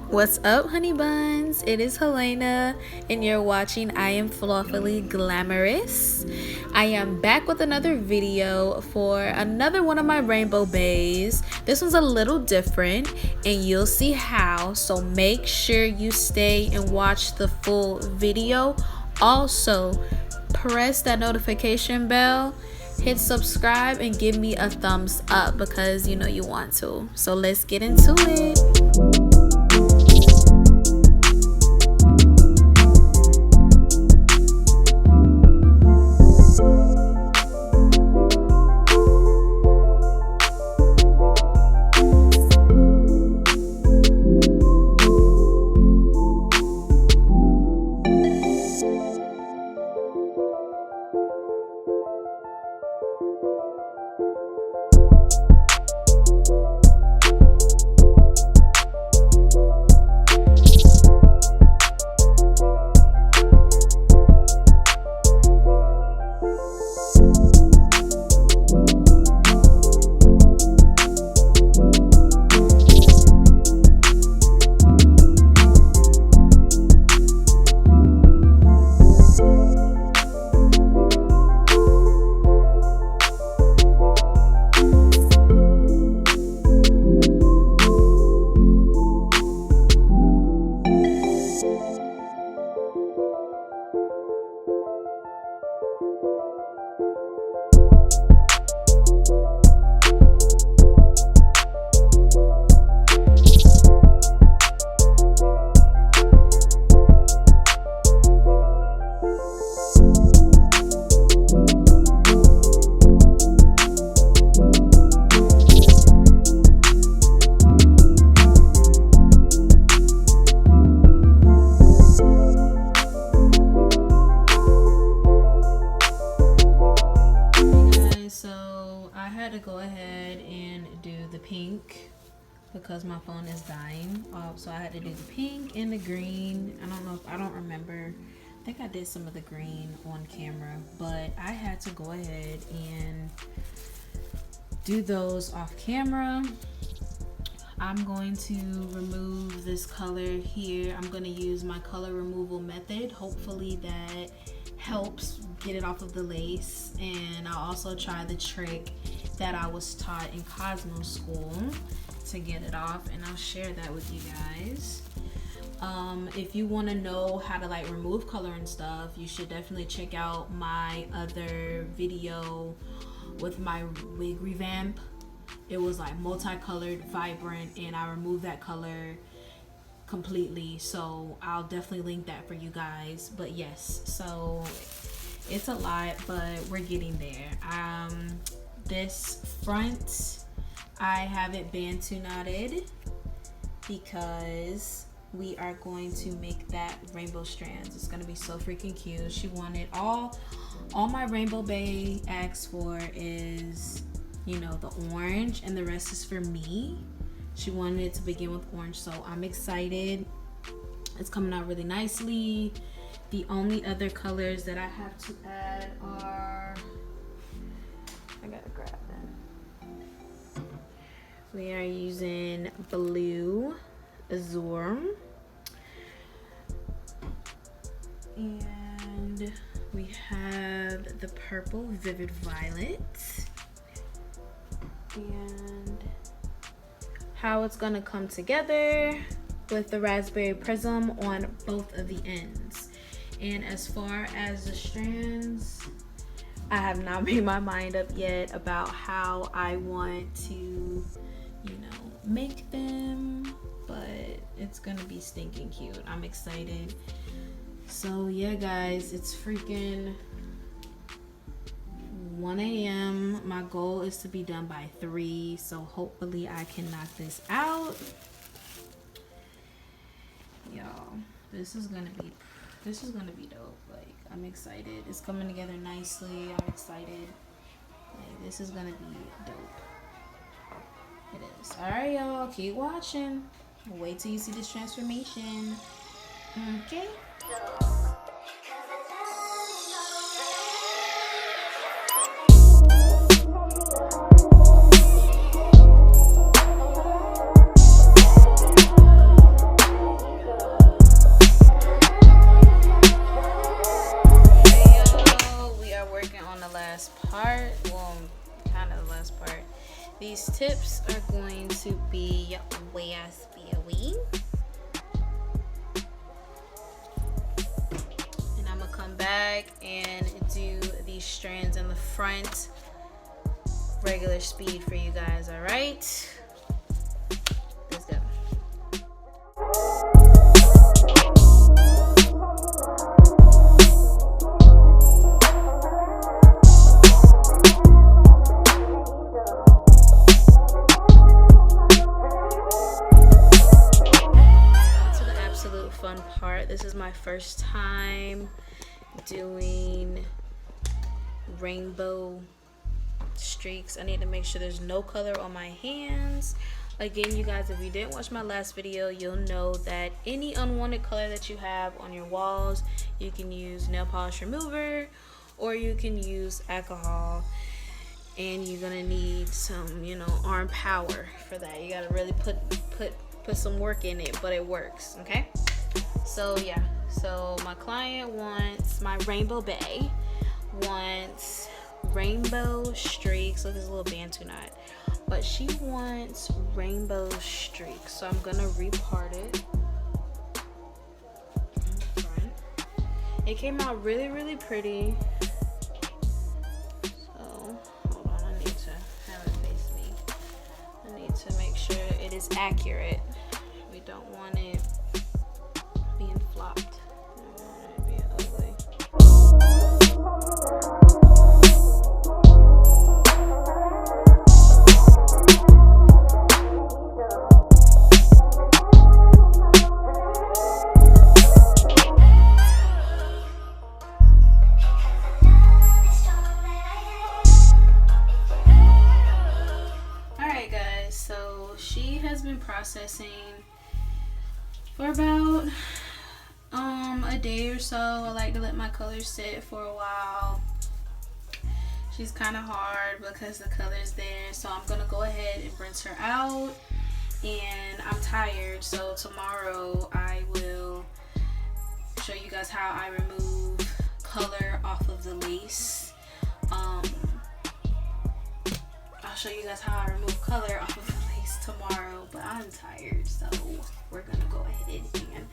What's up, honey buns? It is Helena and you're watching I Am FlawFully Glamorous. I am back with another video for another one of my rainbow bays. This one's a little different and you'll see how, so make sure you stay and watch the full video. Also, press that notification bell, hit subscribe, and give me a thumbs up because you know you want to. So let's get into it. Pink because my phone is dying, so I had to do the pink and the green. I don't remember. I think I did some of the green on camera, but I had to go ahead and do those off camera. I'm going to remove this color here. I'm going to use my color removal method. Hopefully that helps get it off of the lace, and I'll also try the trick that I was taught in Cosmo school to get it off, and I'll share that with you guys. If you want to know how to like remove color and stuff, you should definitely check out my other video with my wig revamp. It was like multicolored, vibrant, and I removed that color completely, so I'll definitely link that for you guys. But yes, so it's a lot, but we're getting there. This front, I have it bantu knotted because we are going to make that rainbow strands. It's gonna be so freaking cute. She wanted all my rainbow bae asked for is, you know, the orange, and the rest is for me. She wanted it to begin with orange, so I'm excited. It's coming out really nicely. The only other colors that I have to add are, I gotta grab them. We are using blue AZURE, and we have the purple Vivid Violet, and how it's gonna come together with the raspberry prism on both of the ends. And as far as the strands, I have not made my mind up yet about how I want to, you know, make them, but it's gonna be stinking cute. I'm excited. So yeah guys, it's freaking 1 a.m. My goal is to be done by 3, so hopefully I can knock this out. Y'all, this is gonna be dope. Like, I'm excited. It's coming together nicely. I'm excited. Like, this is gonna be dope. It is. All right, y'all, keep watching. Wait till you see this transformation. Okay. These tips are going to be raspy, and I'm gonna come back and do these strands in the front regular speed for you guys. All right, let's go. This is my first time doing rainbow streaks. I need to make sure there's no color on my hands. Again, you guys, if you didn't watch my last video, you'll know that any unwanted color that you have on your walls, you can use nail polish remover or you can use alcohol, and you're gonna need some, you know, arm power for that. You gotta really put some work in it, but it works. Okay. So yeah, so my client wants, my rainbow bae wants rainbow streaks. Look, there's a little bantu knot, but she wants rainbow streaks. So I'm gonna repart it in front. It came out really, really pretty. So hold on, I need to have it face me. I need to make sure it is accurate. We don't want it being flopped. I don't want it being ugly. Alright guys, so she has been processing for about a day or so. I like to let my colors sit for a while. She's kind of hard because the color's there, so I'm gonna go ahead and rinse her out. And I'm tired, so tomorrow I will show you guys how I remove color off of the lace. I'll show you guys how I remove color off of the lace tomorrow, but I'm tired, so we're gonna go ahead and do it.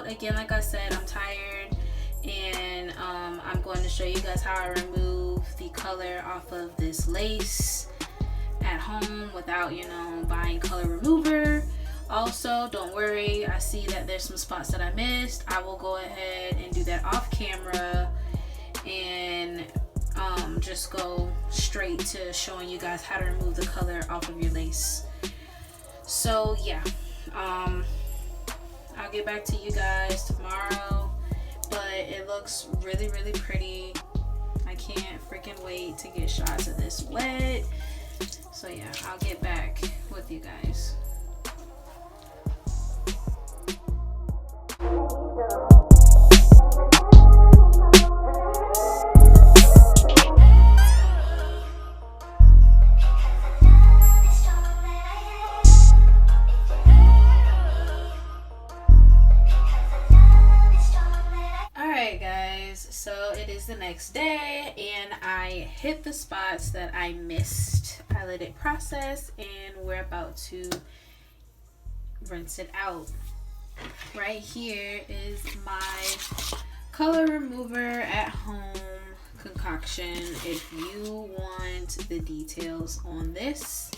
Again, like I said, I'm tired, and I'm going to show you guys how I remove the color off of this lace at home without, you know, buying color remover. Also, don't worry, I see that there's some spots that I missed. I will go ahead and do that off camera and just go straight to showing you guys how to remove the color off of your lace. So yeah, I'll get back to you guys tomorrow, but it looks really, really pretty. I can't freaking wait to get shots of this wet. So yeah, I'll get back with you guys. So it is the next day, and I hit the spots that I missed. I let it process, and we're about to rinse it out. Right here is my color remover at home concoction. If you want the details on this,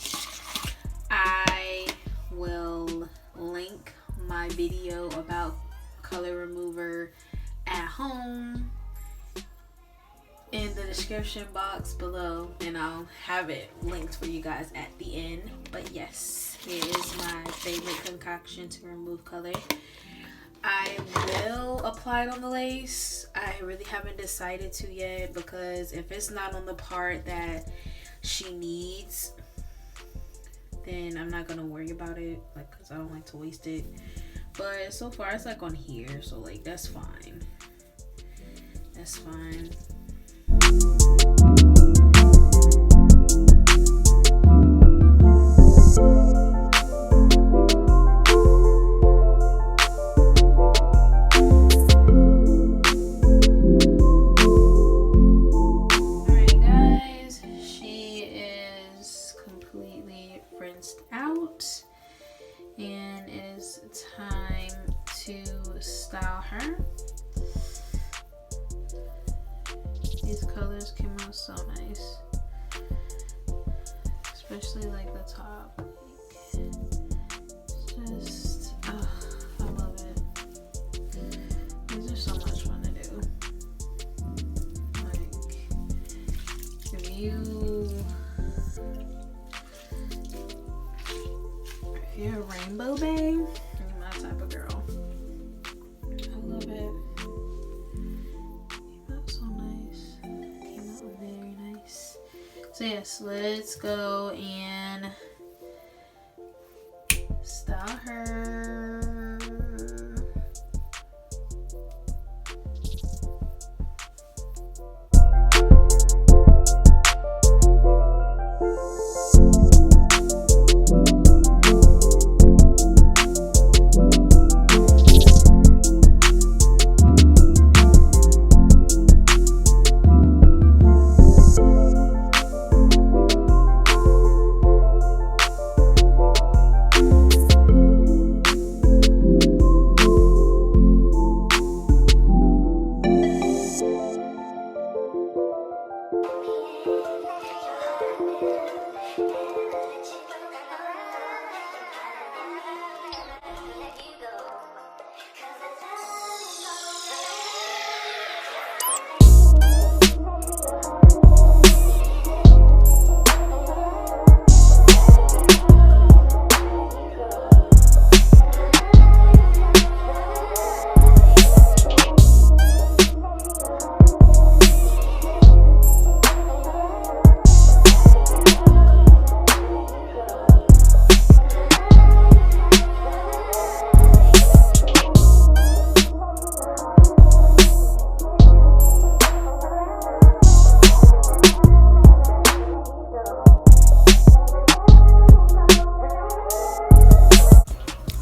I will link my video about color remover at home in the description box below, and I'll have it linked for you guys at the end. But yes, here is my favorite concoction to remove color. I will apply it on the lace. I really haven't decided to yet, because if it's not on the part that she needs, then I'm not gonna worry about it, like, because I don't like to waste it. But so far it's like on here, so like that's fine. That's fine. Alright guys, she is completely rinsed out, and it is time to style her. These colors came out so nice, especially like the top. Just, I love it. These are so much fun to do. Like, if you're a rainbow babe, you're my type of girl. I love it. So yes, let's go and style her.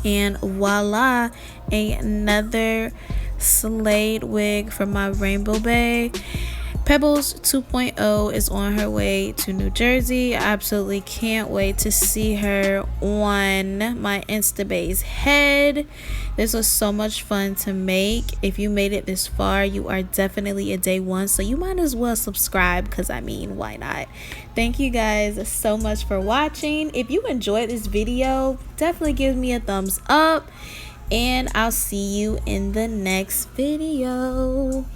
And voila, another Slade wig for my rainbow bae. Pebbles 2.0 is on her way to New Jersey. I absolutely can't wait to see her on my Instabae's head. This was so much fun to make. If you made it this far, you are definitely a day one, so you might as well subscribe, because I mean, why not? Thank you guys so much for watching. If you enjoyed this video, definitely give me a thumbs up, and I'll see you in the next video.